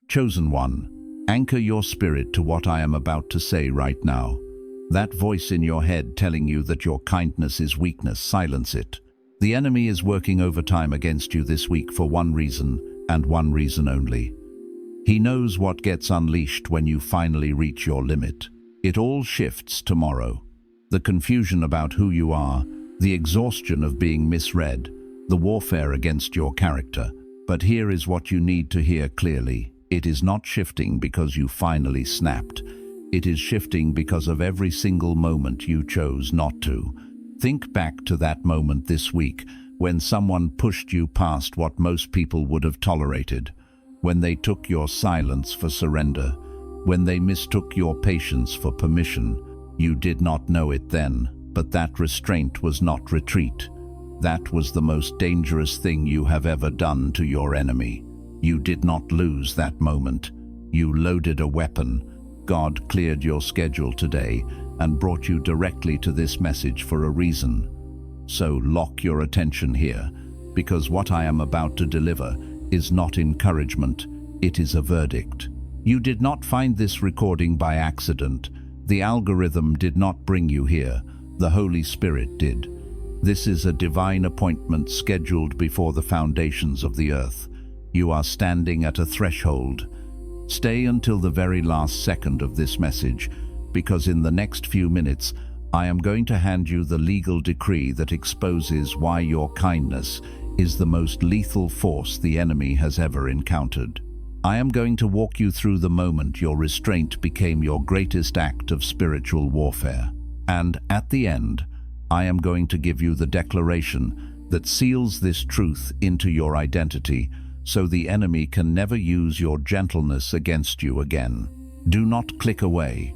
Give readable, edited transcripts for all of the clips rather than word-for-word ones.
Chosen one, anchor your spirit to what I am about to say right now. That voice in your head telling you that your kindness is weakness, silence it. The enemy is working overtime against you this week for one reason, and one reason only. He knows what gets unleashed when you finally reach your limit. It all shifts tomorrow. The confusion about who you are, the exhaustion of being misread, the warfare against your character. But here is what you need to hear clearly. It is not shifting because you finally snapped. It is shifting because of every single moment you chose not to. Think back to that moment this week when someone pushed you past what most people would have tolerated, when they took your silence for surrender, when they mistook your patience for permission. You did not know it then, but that restraint was not retreat. That was the most dangerous thing you have ever done to your enemy. You did not lose that moment. You loaded a weapon. God cleared your schedule today and brought you directly to this message for a reason. So lock your attention here, because what I am about to deliver is not encouragement, it is a verdict. You did not find this recording by accident. The algorithm did not bring you here. The Holy Spirit did. This is a divine appointment scheduled before the foundations of the earth. You are standing at a threshold. Stay until the very last second of this message, because in the next few minutes, I am going to hand you the legal decree that exposes why your kindness is the most lethal force the enemy has ever encountered. I am going to walk you through the moment your restraint became your greatest act of spiritual warfare. And at the end, I am going to give you the declaration that seals this truth into your identity, so the enemy can never use your gentleness against you again. Do not click away.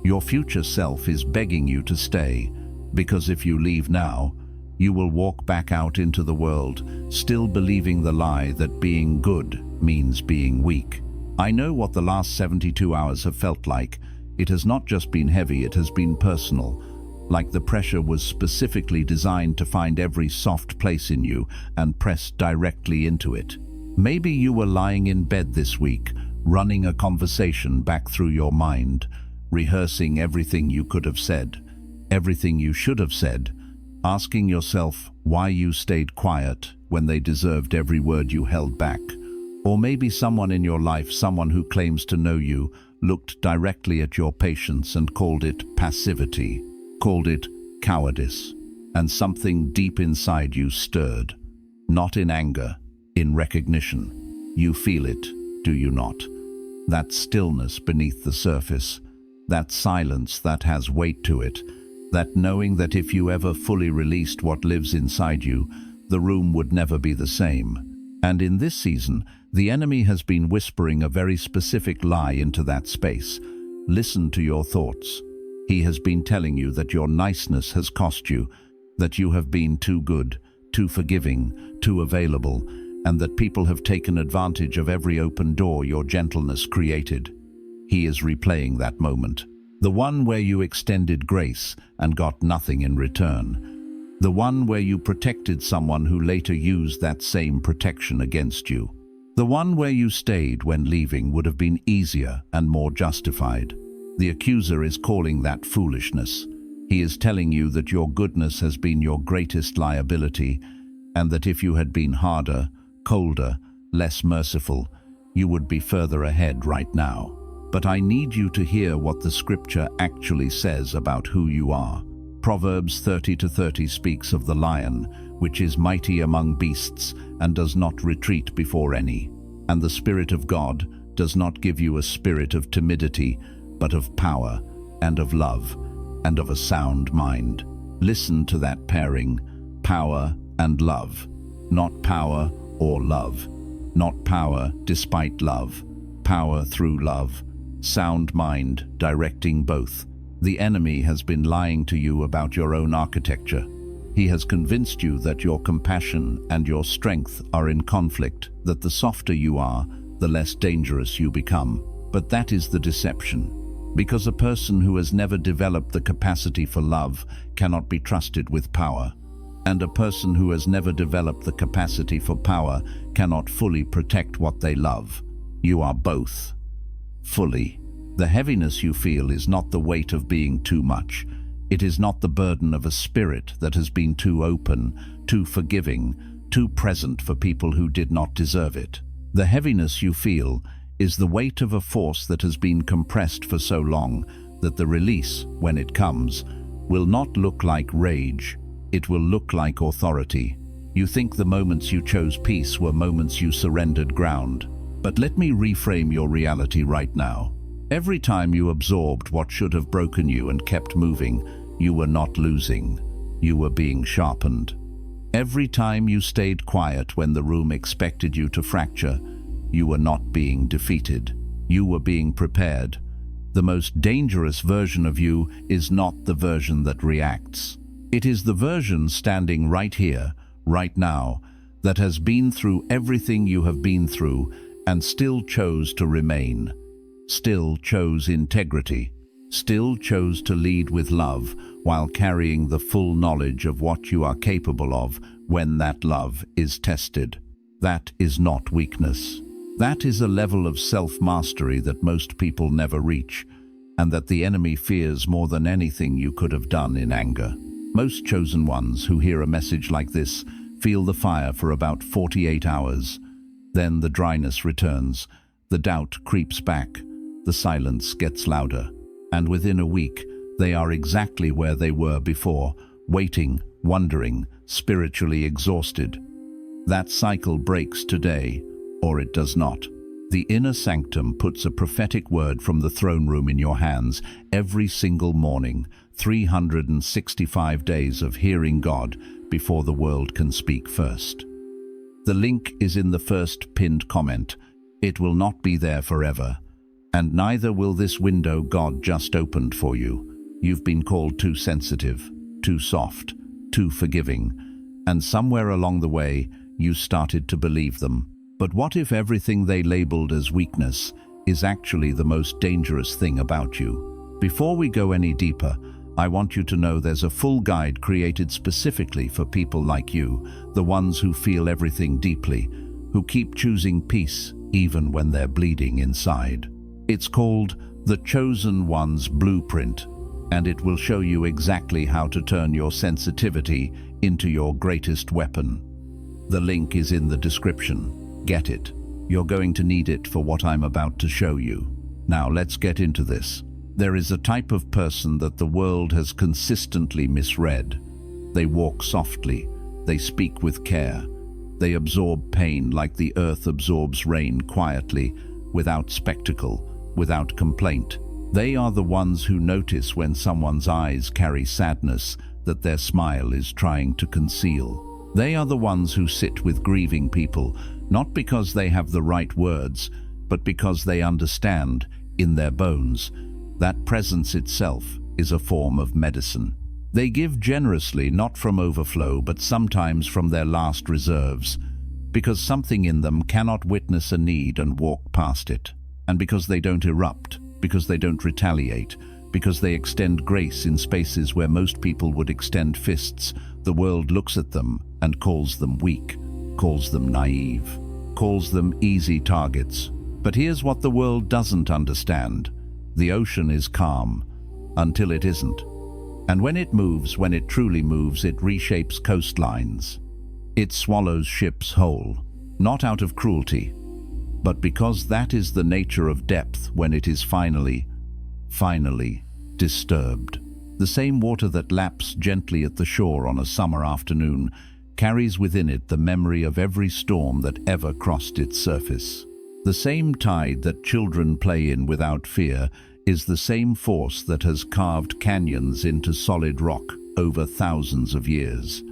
Your future self is begging you to stay, because if you leave now, you will walk back out into the world, still believing the lie that being good means being weak. I know what the last 72 hours have felt like. It has not just been heavy, it has been personal. Like the pressure was specifically designed to find every soft place in you and press directly into it. Maybe you were lying in bed this week, running a conversation back through your mind, rehearsing everything you could have said, everything you should have said, asking yourself why you stayed quiet when they deserved every word you held back. Or maybe someone in your life, someone who claims to know you, looked directly at your patience and called it passivity, called it cowardice, and something deep inside you stirred. Not in anger, in recognition. You feel it, do you not? That stillness beneath the surface, that silence that has weight to it, that knowing that if you ever fully released what lives inside you, the room would never be the same. And in this season, the enemy has been whispering a very specific lie into that space. Listen to your thoughts. He has been telling you that your niceness has cost you, that you have been too good, too forgiving, too available, and that people have taken advantage of every open door your gentleness created. He is replaying that moment. The one where you extended grace and got nothing in return. The one where you protected someone who later used that same protection against you. The one where you stayed when leaving would have been easier and more justified. The accuser is calling that foolishness. He is telling you that your goodness has been your greatest liability, and that if you had been harder, colder, less merciful, you would be further ahead right now. But I need you to hear what the scripture actually says about who you are. Proverbs 30:30 speaks of the lion, which is mighty among beasts and does not retreat before any. And the Spirit of God does not give you a spirit of timidity, but of power and of love and of a sound mind. Listen to that pairing, power and love. Not power or love. Not power despite love. Power through love. Sound mind directing both. The enemy has been lying to you about your own architecture. He has convinced you that your compassion and your strength are in conflict, that the softer you are, the less dangerous you become. But that is the deception. Because a person who has never developed the capacity for love cannot be trusted with power. And a person who has never developed the capacity for power cannot fully protect what they love. You are both. Fully. The heaviness you feel is not the weight of being too much. It is not the burden of a spirit that has been too open, too forgiving, too present for people who did not deserve it. The heaviness you feel is the weight of a force that has been compressed for so long that the release, when it comes, will not look like rage. It will look like authority. You think the moments you chose peace were moments you surrendered ground. But let me reframe your reality right now. Every time you absorbed what should have broken you and kept moving, you were not losing. You were being sharpened. Every time you stayed quiet when the room expected you to fracture, you were not being defeated. You were being prepared. The most dangerous version of you is not the version that reacts. It is the version standing right here, right now, that has been through everything you have been through and still chose to remain, still chose integrity, still chose to lead with love while carrying the full knowledge of what you are capable of when that love is tested. That is not weakness. That is a level of self-mastery that most people never reach, and that the enemy fears more than anything you could have done in anger. Most chosen ones who hear a message like this feel the fire for about 48 hours. Then the dryness returns, the doubt creeps back, the silence gets louder, and within a week they are exactly where they were before, waiting, wondering, spiritually exhausted. That cycle breaks today, or it does not. The inner sanctum puts a prophetic word from the throne room in your hands every single morning, 365 days of hearing God before the world can speak first. The link is in the first pinned comment. It will not be there forever, and neither will this window God just opened for you. You've been called too sensitive, too soft, too forgiving, and somewhere along the way you started to believe them. But what if everything they labeled as weakness is actually the most dangerous thing about you? Before we go any deeper, I want you to know there's a full guide created specifically for people like you, the ones who feel everything deeply, who keep choosing peace even when they're bleeding inside. It's called The Chosen One's Blueprint, and it will show you exactly how to turn your sensitivity into your greatest weapon. The link is in the description. Get it. You're going to need it for what I'm about to show you. Now let's get into this. There is a type of person that the world has consistently misread. They walk softly. They speak with care. They absorb pain like the earth absorbs rain quietly, without spectacle, without complaint. They are the ones who notice when someone's eyes carry sadness that their smile is trying to conceal. They are the ones who sit with grieving people, not because they have the right words, but because they understand, in their bones, that presence itself is a form of medicine. They give generously, not from overflow, but sometimes from their last reserves, because something in them cannot witness a need and walk past it, and because they don't erupt, because they don't retaliate, because they extend grace in spaces where most people would extend fists. The world looks at them and calls them weak, calls them naive, calls them easy targets. But here's what the world doesn't understand. The ocean is calm until it isn't. And when it moves, when it truly moves, it reshapes coastlines. It swallows ships whole, not out of cruelty, but because that is the nature of depth when it is finally disturbed. The same water that laps gently at the shore on a summer afternoon carries within it the memory of every storm that ever crossed its surface. The same tide that children play in without fear is the same force that has carved canyons into solid rock over thousands of years.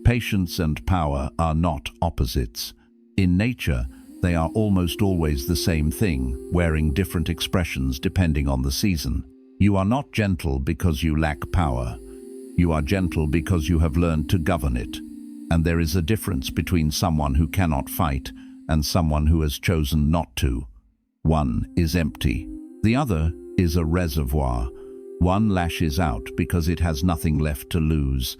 Patience and power are not opposites. In nature, they are almost always the same thing, wearing different expressions depending on the season. You are not gentle because you lack power. You are gentle because you have learned to govern it. And there is a difference between someone who cannot fight and someone who has chosen not to. One is empty. The other is a reservoir. One lashes out because it has nothing left to lose.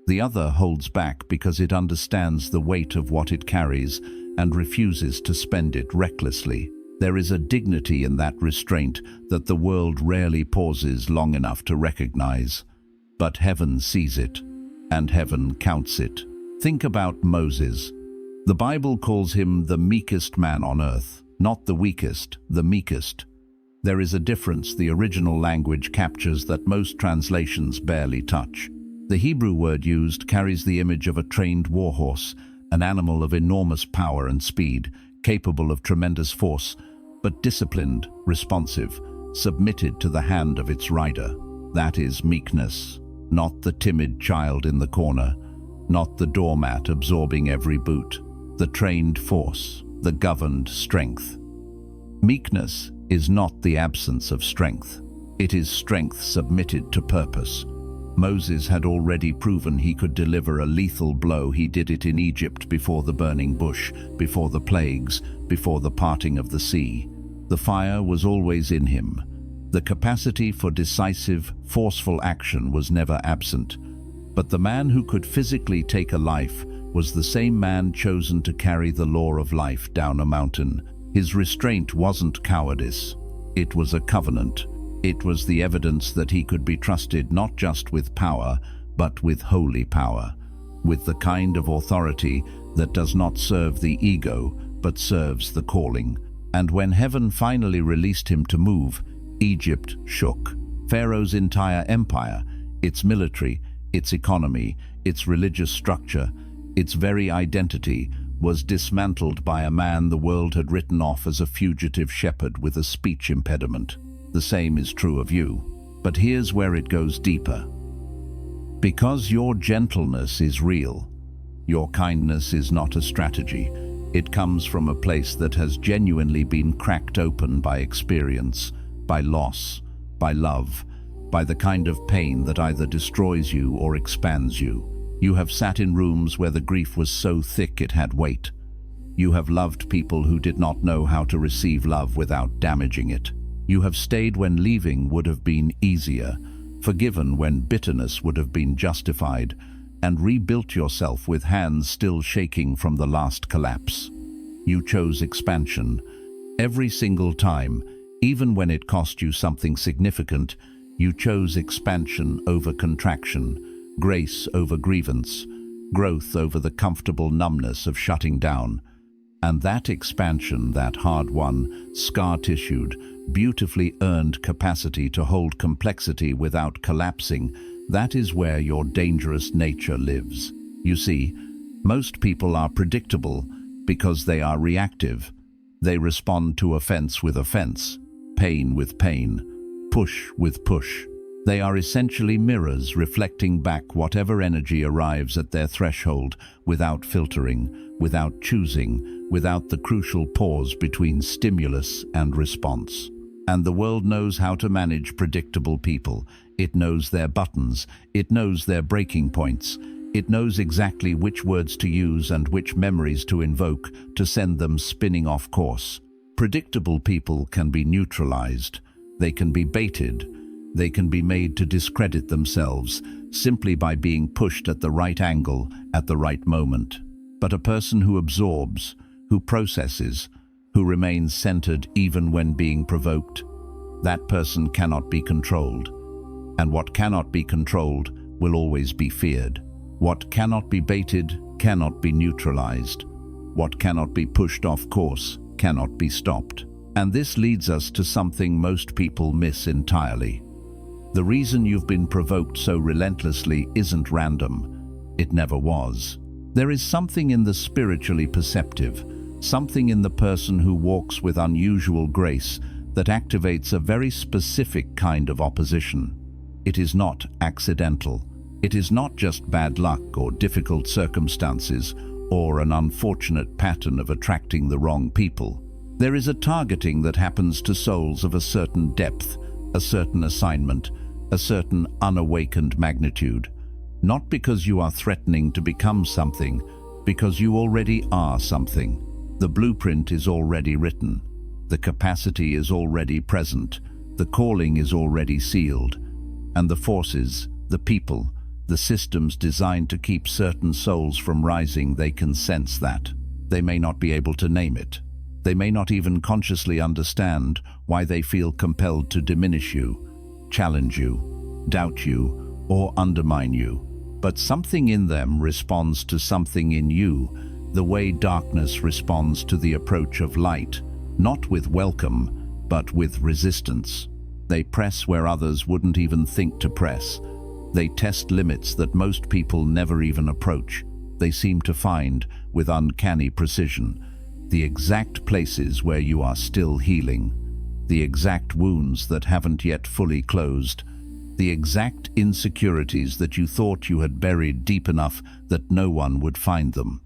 The other holds back because it understands the weight of what it carries and refuses to spend it recklessly. There is a dignity in that restraint that the world rarely pauses long enough to recognize. But heaven sees it, and heaven counts it. Think about Moses. The Bible calls him the meekest man on earth, not the weakest, the meekest. There is a difference the original language captures that most translations barely touch. The Hebrew word used carries the image of a trained warhorse, an animal of enormous power and speed, capable of tremendous force, but disciplined, responsive, submitted to the hand of its rider. That is meekness, not the timid child in the corner, not the doormat absorbing every boot, the trained force, the governed strength. Meekness is not the absence of strength. It is strength submitted to purpose. Moses had already proven he could deliver a lethal blow. He did it in Egypt before the burning bush, before the plagues, before the parting of the sea. The fire was always in him. The capacity for decisive, forceful action was never absent. But the man who could physically take a life was the same man chosen to carry the law of life down a mountain. His restraint wasn't cowardice. It was a covenant. It was the evidence that he could be trusted not just with power, but with holy power, with the kind of authority that does not serve the ego, but serves the calling. And when heaven finally released him to move, Egypt shook. Pharaoh's entire empire, its military, its economy, its religious structure, its very identity, was dismantled by a man the world had written off as a fugitive shepherd with a speech impediment. The same is true of you. But here's where it goes deeper. Because your gentleness is real, your kindness is not a strategy. It comes from a place that has genuinely been cracked open by experience, by loss, by love, by the kind of pain that either destroys you or expands you. You have sat in rooms where the grief was so thick it had weight. You have loved people who did not know how to receive love without damaging it. You have stayed when leaving would have been easier, forgiven when bitterness would have been justified, and rebuilt yourself with hands still shaking from the last collapse. You chose expansion. Every single time, even when it cost you something significant, you chose expansion over contraction, grace over grievance, growth over the comfortable numbness of shutting down. And that expansion, that hard-won, scar-tissued, beautifully earned capacity to hold complexity without collapsing, that is where your dangerous nature lives. You see, most people are predictable because they are reactive. They respond to offense with offense, pain with pain, push with push. They are essentially mirrors reflecting back whatever energy arrives at their threshold without filtering, without choosing, without the crucial pause between stimulus and response. And the world knows how to manage predictable people. It knows their buttons. It knows their breaking points. It knows exactly which words to use and which memories to invoke to send them spinning off course. Predictable people can be neutralized. They can be baited. They can be made to discredit themselves simply by being pushed at the right angle at the right moment. But a person who absorbs, who processes, who remains centered even when being provoked, that person cannot be controlled. And what cannot be controlled will always be feared. What cannot be baited cannot be neutralized. What cannot be pushed off course cannot be stopped. And this leads us to something most people miss entirely. The reason you've been provoked so relentlessly isn't random. It never was. There is something in the spiritually perceptive, something in the person who walks with unusual grace that activates a very specific kind of opposition. It is not accidental. It is not just bad luck or difficult circumstances or an unfortunate pattern of attracting the wrong people. There is a targeting that happens to souls of a certain depth, a certain assignment, a certain unawakened magnitude. Not because you are threatening to become something, because you already are something. The blueprint is already written. The capacity is already present. The calling is already sealed. And the forces, the people, the systems designed to keep certain souls from rising, they can sense that. They may not be able to name it. They may not even consciously understand why they feel compelled to diminish you, challenge you, doubt you, or undermine you. But something in them responds to something in you, the way darkness responds to the approach of light, not with welcome, but with resistance. They press where others wouldn't even think to press. They test limits that most people never even approach. They seem to find, with uncanny precision, the exact places where you are still healing, the exact wounds that haven't yet fully closed, the exact insecurities that you thought you had buried deep enough that no one would find them.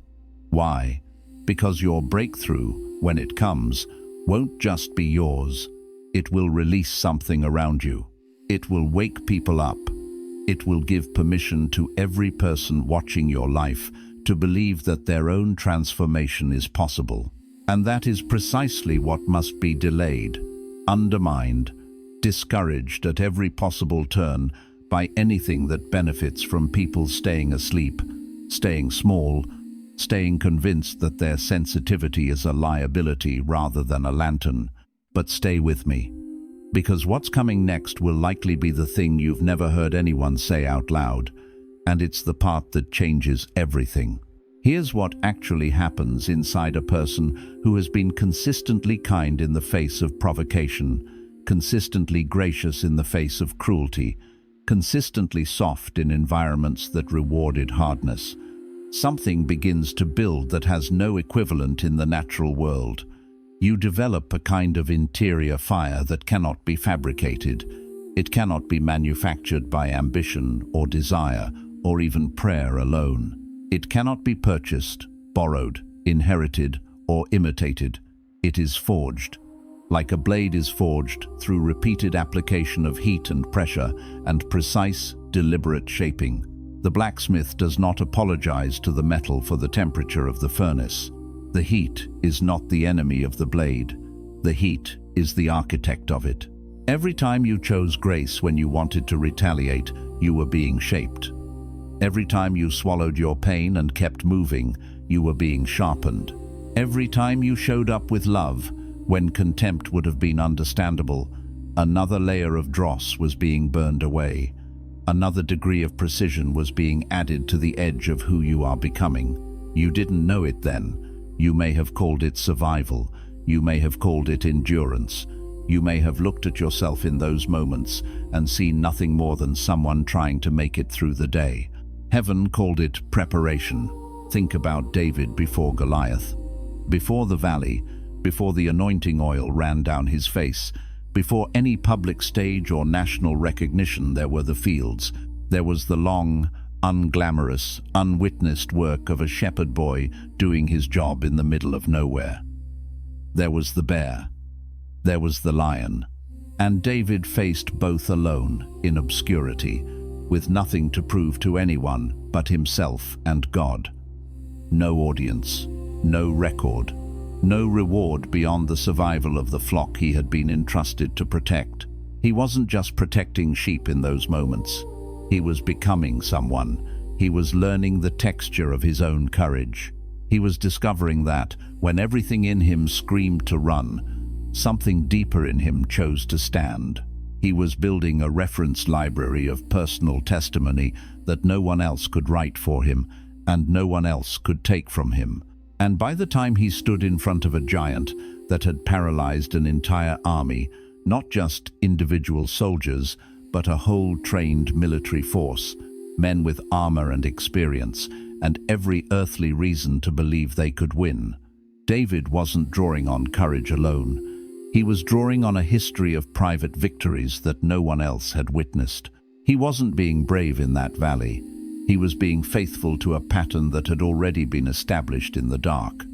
Why? Because your breakthrough, when it comes, won't just be yours. It will release something around you. It will wake people up. It will give permission to every person watching your life to believe that their own transformation is possible. And that is precisely what must be delayed, undermined, discouraged at every possible turn by anything that benefits from people staying asleep, staying small, staying convinced that their sensitivity is a liability rather than a lantern. But stay with me, because what's coming next will likely be the thing you've never heard anyone say out loud, and it's the part that changes everything. Here's what actually happens inside a person who has been consistently kind in the face of provocation, consistently gracious in the face of cruelty, consistently soft in environments that rewarded hardness. Something begins to build that has no equivalent in the natural world. You develop a kind of interior fire that cannot be fabricated. It cannot be manufactured by ambition or desire or even prayer alone. It cannot be purchased, borrowed, inherited, or imitated. It is forged. Like a blade is forged through repeated application of heat and pressure and precise, deliberate shaping. The blacksmith does not apologize to the metal for the temperature of the furnace. The heat is not the enemy of the blade. The heat is the architect of it. Every time you chose grace when you wanted to retaliate, you were being shaped. Every time you swallowed your pain and kept moving, you were being sharpened. Every time you showed up with love, when contempt would have been understandable, another layer of dross was being burned away. Another degree of precision was being added to the edge of who you are becoming. You didn't know it then. You may have called it survival. You may have called it endurance. You may have looked at yourself in those moments and seen nothing more than someone trying to make it through the day. Heaven called it preparation. Think about David before Goliath. Before the valley, before the anointing oil ran down his face, before any public stage or national recognition, there were the fields. There was the long, unglamorous, unwitnessed work of a shepherd boy doing his job in the middle of nowhere. There was the bear. There was the lion. And David faced both alone, in obscurity, with nothing to prove to anyone but himself and God. No audience, no record, no reward beyond the survival of the flock he had been entrusted to protect. He wasn't just protecting sheep in those moments. He was becoming someone. He was learning the texture of his own courage. He was discovering that, when everything in him screamed to run, something deeper in him chose to stand. He was building a reference library of personal testimony that no one else could write for him and no one else could take from him. And by the time he stood in front of a giant that had paralyzed an entire army, not just individual soldiers, but a whole trained military force, men with armor and experience, and every earthly reason to believe they could win, David wasn't drawing on courage alone. He was drawing on a history of private victories that no one else had witnessed. He wasn't being brave in that valley. He was being faithful to a pattern that had already been established in the dark.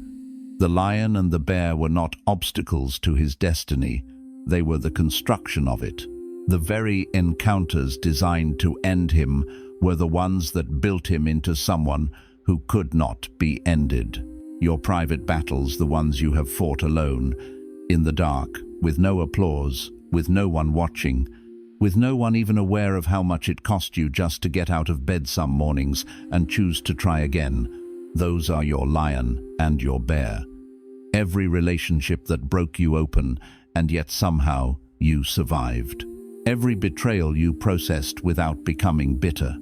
The lion and the bear were not obstacles to his destiny. They were the construction of it. The very encounters designed to end him were the ones that built him into someone who could not be ended. Your private battles, the ones you have fought alone, in the dark, with no applause, with no one watching, with no one even aware of how much it cost you just to get out of bed some mornings and choose to try again. Those are your lion and your bear. every relationship that broke you open, and yet somehow you survived. Every betrayal you processed without becoming bitter.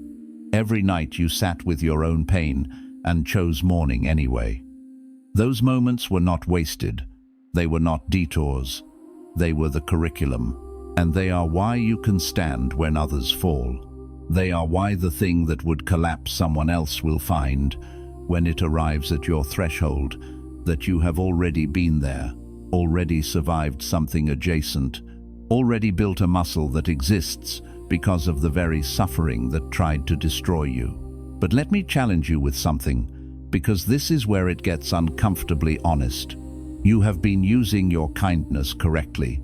Every night you sat with your own pain and chose mourning anyway. Those moments were not wasted. They were not detours. They were the curriculum. And they are why you can stand when others fall. They are why the thing that would collapse someone else will find, when it arrives at your threshold, that you have already been there, already survived something adjacent, already built a muscle that exists because of the very suffering that tried to destroy you. But let me challenge you with something, because this is where it gets uncomfortably honest. You have been using your kindness correctly,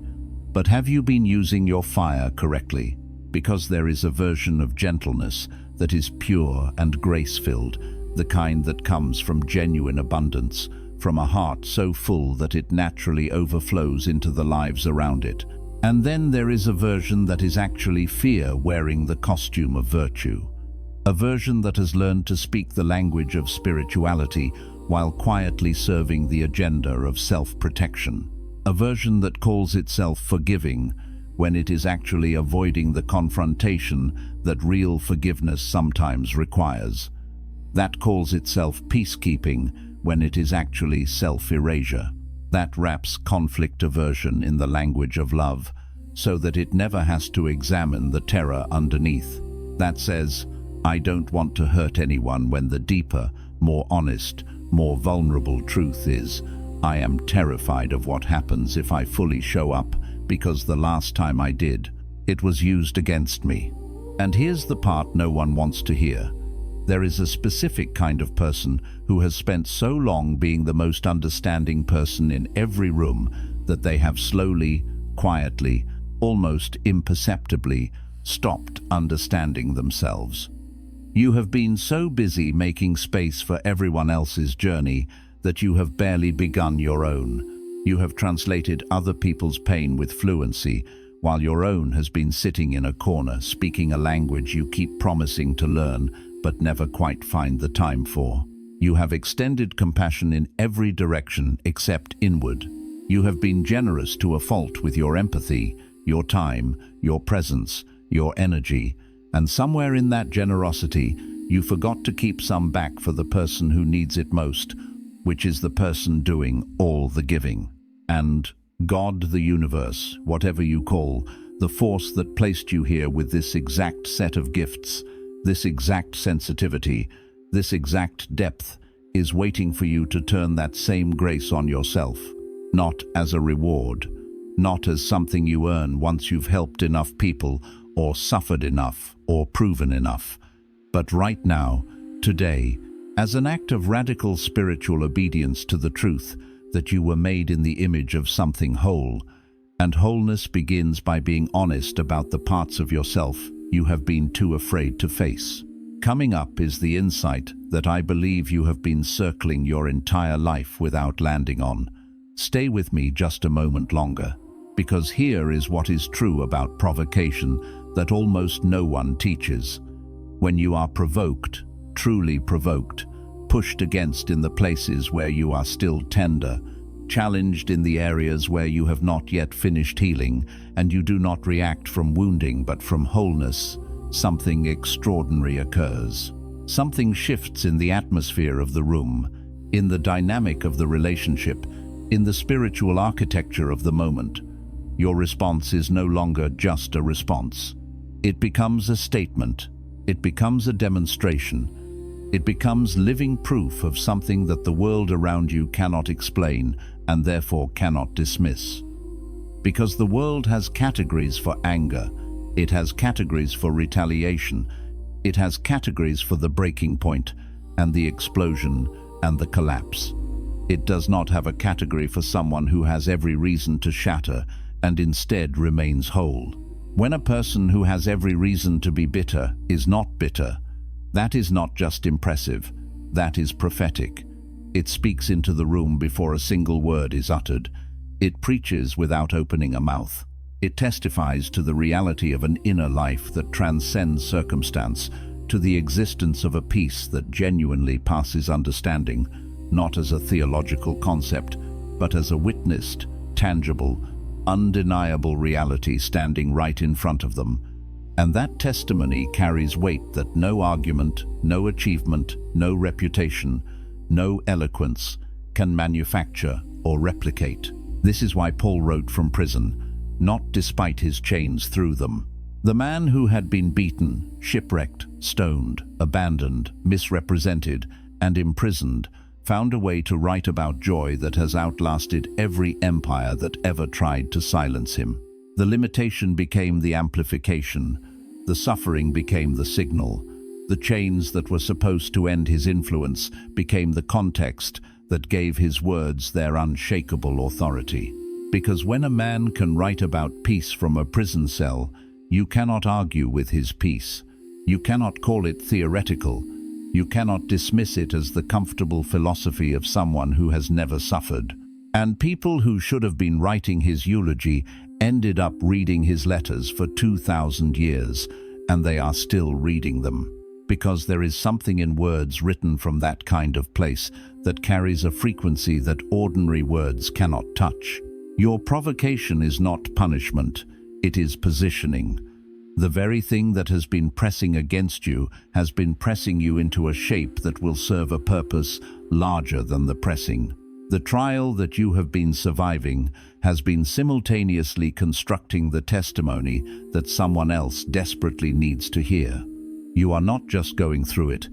but have you been using your fire correctly? Because there is a version of gentleness that is pure and grace-filled, the kind that comes from genuine abundance, from a heart so full that it naturally overflows into the lives around it. And then there is a version that is actually fear wearing the costume of virtue. A version that has learned to speak the language of spirituality while quietly serving the agenda of self-protection. A version that calls itself forgiving when it is actually avoiding the confrontation that real forgiveness sometimes requires. That calls itself peacekeeping when it is actually self-erasure. That wraps conflict aversion in the language of love so that it never has to examine the terror underneath. That says, I don't want to hurt anyone, when the deeper, more honest, more vulnerable truth is, I am terrified of what happens if I fully show up, because the last time I did, it was used against me. And here's the part no one wants to hear. There is a specific kind of person who has spent so long being the most understanding person in every room that they have slowly, quietly, almost imperceptibly stopped understanding themselves. You have been so busy making space for everyone else's journey that you have barely begun your own. You have translated other people's pain with fluency, while your own has been sitting in a corner, speaking a language you keep promising to learn, but never quite find the time for. You have extended compassion in every direction except inward. You have been generous to a fault with your empathy, your time, your presence, your energy, and somewhere in that generosity, you forgot to keep some back for the person who needs it most, which is the person doing all the giving. And God, the universe, whatever you call, the force that placed you here with this exact set of gifts, this exact sensitivity, this exact depth, is waiting for you to turn that same grace on yourself, not as a reward, not as something you earn once you've helped enough people or suffered enough or proven enough, but right now, today, as an act of radical spiritual obedience to the truth that you were made in the image of something whole, and wholeness begins by being honest about the parts of yourself you have been too afraid to face. Coming up is the insight that I believe you have been circling your entire life without landing on. Stay with me just a moment longer, because here is what is true about provocation that almost no one teaches. When you are provoked, truly provoked, pushed against in the places where you are still tender, challenged in the areas where you have not yet finished healing, and you do not react from wounding but from wholeness, something extraordinary occurs. Something shifts in the atmosphere of the room, in the dynamic of the relationship, in the spiritual architecture of the moment. Your response is no longer just a response. It becomes a statement. It becomes a demonstration. It becomes living proof of something that the world around you cannot explain and therefore cannot dismiss. Because the world has categories for anger, it has categories for retaliation, it has categories for the breaking point and the explosion and the collapse. It does not have a category for someone who has every reason to shatter and instead remains whole. When a person who has every reason to be bitter is not bitter, that is not just impressive, that is prophetic. It speaks into the room before a single word is uttered. It preaches without opening a mouth. It testifies to the reality of an inner life that transcends circumstance, to the existence of a peace that genuinely passes understanding, not as a theological concept, but as a witnessed, tangible, undeniable reality standing right in front of them. And that testimony carries weight that no argument, no achievement, no reputation, no eloquence can manufacture or replicate. This is why Paul wrote from prison, not despite his chains through them. The man who had been beaten, shipwrecked, stoned, abandoned, misrepresented, and imprisoned found a way to write about joy that has outlasted every empire that ever tried to silence him. The limitation became the amplification, the suffering became the signal, the chains that were supposed to end his influence became the context that gave his words their unshakable authority. Because when a man can write about peace from a prison cell, you cannot argue with his peace. You cannot call it theoretical. You cannot dismiss it as the comfortable philosophy of someone who has never suffered. And people who should have been writing his eulogy ended up reading his letters for 2,000 years, and they are still reading them. Because there is something in words written from that kind of place that carries a frequency that ordinary words cannot touch. Your provocation is not punishment, it is positioning. The very thing that has been pressing against you has been pressing you into a shape that will serve a purpose larger than the pressing. The trial that you have been surviving has been simultaneously constructing the testimony that someone else desperately needs to hear. You are not just going through it,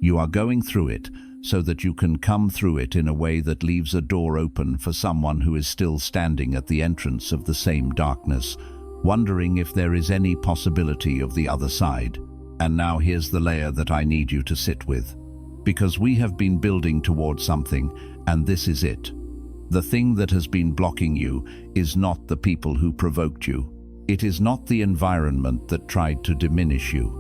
you are going through it so that you can come through it in a way that leaves a door open for someone who is still standing at the entrance of the same darkness, wondering if there is any possibility of the other side. And now here's the layer that I need you to sit with. Because we have been building towards something, and this is it. The thing that has been blocking you is not the people who provoked you. It is not the environment that tried to diminish you.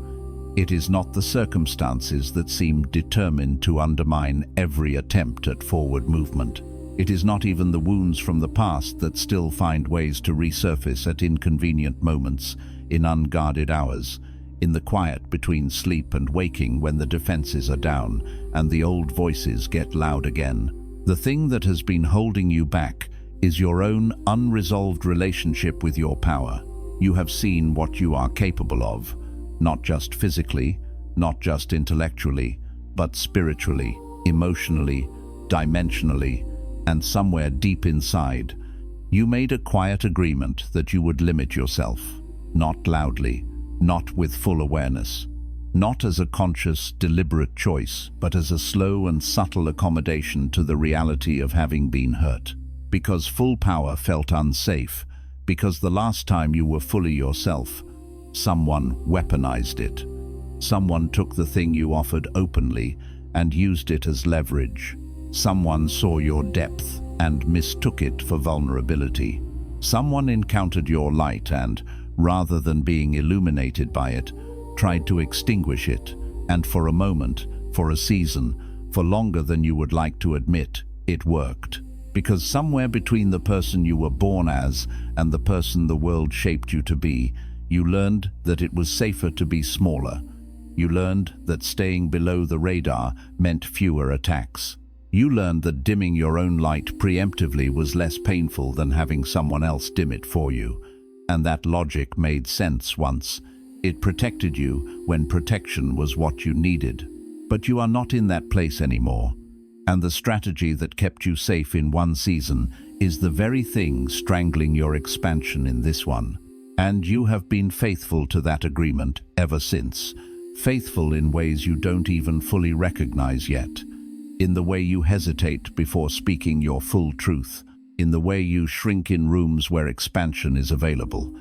It is not the circumstances that seemed determined to undermine every attempt at forward movement. It is not even the wounds from the past that still find ways to resurface at inconvenient moments, in unguarded hours, in the quiet between sleep and waking when the defenses are down and the old voices get loud again. The thing that has been holding you back is your own unresolved relationship with your power. You have seen what you are capable of, not just physically, not just intellectually, but spiritually, emotionally, dimensionally, and somewhere deep inside. You made a quiet agreement that you would limit yourself, not loudly, not with full awareness, not as a conscious, deliberate choice, but as a slow and subtle accommodation to the reality of having been hurt. Because full power felt unsafe, because the last time you were fully yourself, someone weaponized it. Someone took the thing you offered openly and used it as leverage. Someone saw your depth and mistook it for vulnerability. Someone encountered your light and, rather than being illuminated by it, tried to extinguish it, and for a moment, for a season, for longer than you would like to admit, it worked. Because somewhere between the person you were born as and the person the world shaped you to be, you learned that it was safer to be smaller. You learned that staying below the radar meant fewer attacks. You learned that dimming your own light preemptively was less painful than having someone else dim it for you. And that logic made sense once. It protected you when protection was what you needed. But you are not in that place anymore. And the strategy that kept you safe in one season is the very thing strangling your expansion in this one. And you have been faithful to that agreement ever since. Faithful in ways you don't even fully recognize yet. In the way you hesitate before speaking your full truth, in the way you shrink in rooms where expansion is available,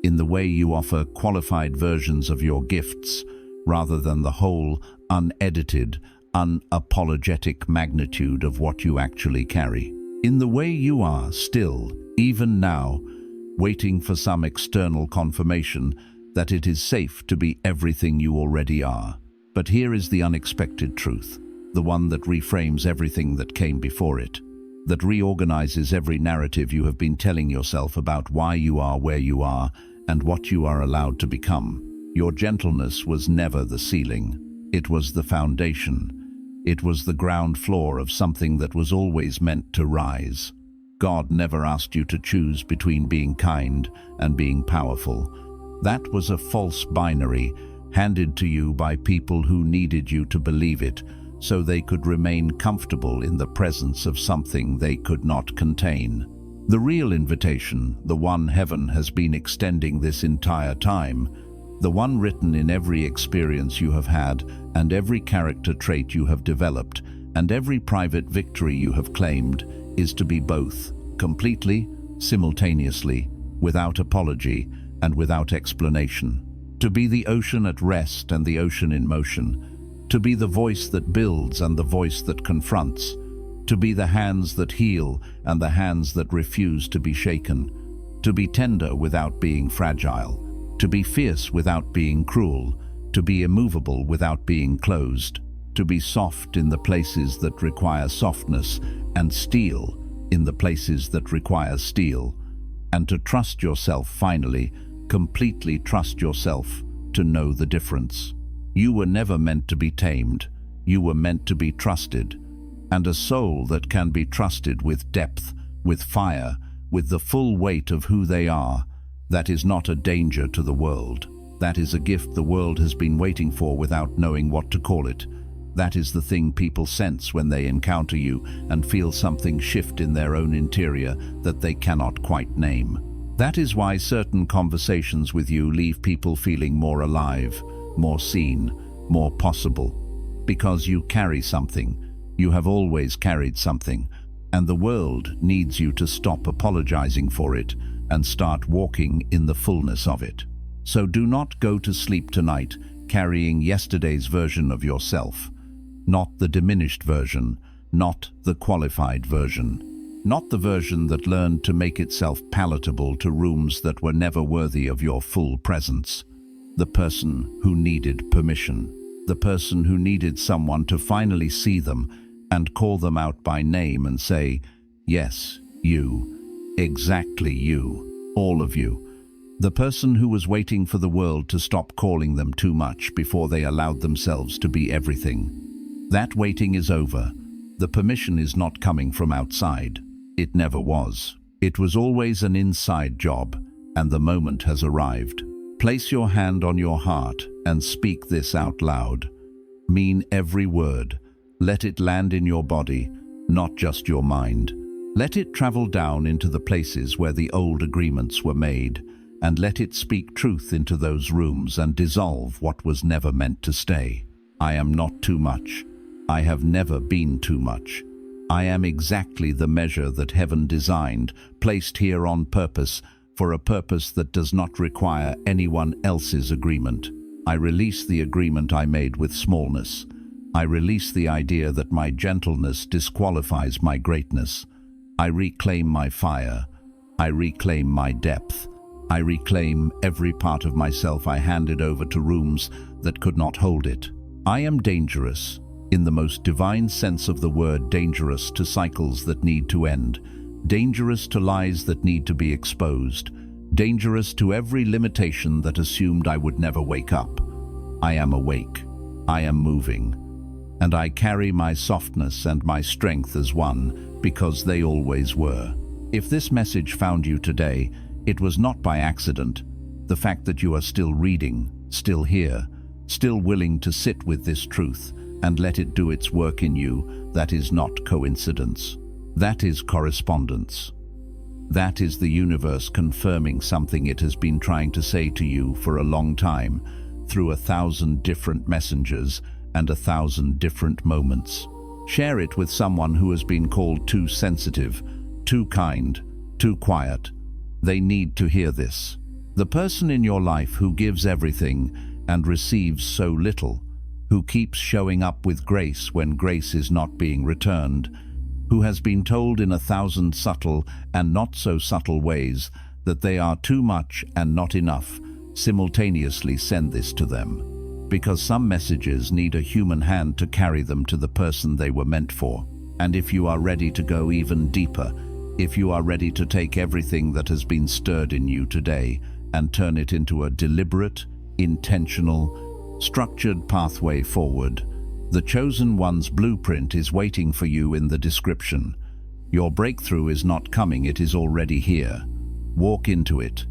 in the way you offer qualified versions of your gifts rather than the whole, unedited, unapologetic magnitude of what you actually carry, in the way you are still, even now, waiting for some external confirmation that it is safe to be everything you already are. But here is the unexpected truth. The one that reframes everything that came before it, that reorganizes every narrative you have been telling yourself about why you are where you are and what you are allowed to become. Your gentleness was never the ceiling. It was the foundation. It was the ground floor of something that was always meant to rise. God never asked you to choose between being kind and being powerful. That was a false binary handed to you by people who needed you to believe it so they could remain comfortable in the presence of something they could not contain. The real invitation, the one heaven has been extending this entire time, the one written in every experience you have had and every character trait you have developed and every private victory you have claimed, is to be both, completely, simultaneously, without apology and without explanation. To be the ocean at rest and the ocean in motion. To be the voice that builds and the voice that confronts. To be the hands that heal and the hands that refuse to be shaken. To be tender without being fragile. To be fierce without being cruel. To be immovable without being closed. To be soft in the places that require softness and steel in the places that require steel. And to trust yourself finally, completely trust yourself to know the difference. You were never meant to be tamed. You were meant to be trusted. And a soul that can be trusted with depth, with fire, with the full weight of who they are, that is not a danger to the world. That is a gift the world has been waiting for without knowing what to call it. That is the thing people sense when they encounter you and feel something shift in their own interior that they cannot quite name. That is why certain conversations with you leave people feeling more alive, more seen, more possible. Because you carry something. You have always carried something, and the world needs you to stop apologizing for it and start walking in the fullness of it. So do not go to sleep tonight carrying yesterday's version of yourself. Not the diminished version, not the qualified version, not the version that learned to make itself palatable to rooms that were never worthy of your full presence. The person who needed permission, the person who needed someone to finally see them and call them out by name and say, yes, you, exactly you, all of you. The person who was waiting for the world to stop calling them too much before they allowed themselves to be everything. That waiting is over. The permission is not coming from outside. It never was. It was always an inside job, and the moment has arrived. Place your hand on your heart and speak this out loud. Mean every word. Let it land in your body, not just your mind. Let it travel down into the places where the old agreements were made, and let it speak truth into those rooms and dissolve what was never meant to stay. I am not too much. I have never been too much. I am exactly the measure that heaven designed, placed here on purpose, for a purpose that does not require anyone else's agreement. I release the agreement I made with smallness. I release the idea that my gentleness disqualifies my greatness. I reclaim my fire. I reclaim my depth. I reclaim every part of myself I handed over to rooms that could not hold it. I am dangerous, in the most divine sense of the word, dangerous to cycles that need to end, dangerous to lies that need to be exposed, dangerous to every limitation that assumed I would never wake up. I am awake. I am moving. And I carry my softness and my strength as one, because they always were. If this message found you today, it was not by accident. The fact that you are still reading, still here, still willing to sit with this truth and let it do its work in you, that is not coincidence. That is correspondence. That is the universe confirming something it has been trying to say to you for a long time, through 1,000 different messengers and 1,000 different moments. Share it with someone who has been called too sensitive, too kind, too quiet. They need to hear this. The person in your life who gives everything and receives so little, who keeps showing up with grace when grace is not being returned, who has been told in 1,000 subtle and not so subtle ways that they are too much and not enough, simultaneously send this to them. Because some messages need a human hand to carry them to the person they were meant for. And if you are ready to go even deeper, if you are ready to take everything that has been stirred in you today and turn it into a deliberate, intentional, structured pathway forward, the Chosen One's blueprint is waiting for you in the description. Your breakthrough is not coming, it is already here. Walk into it.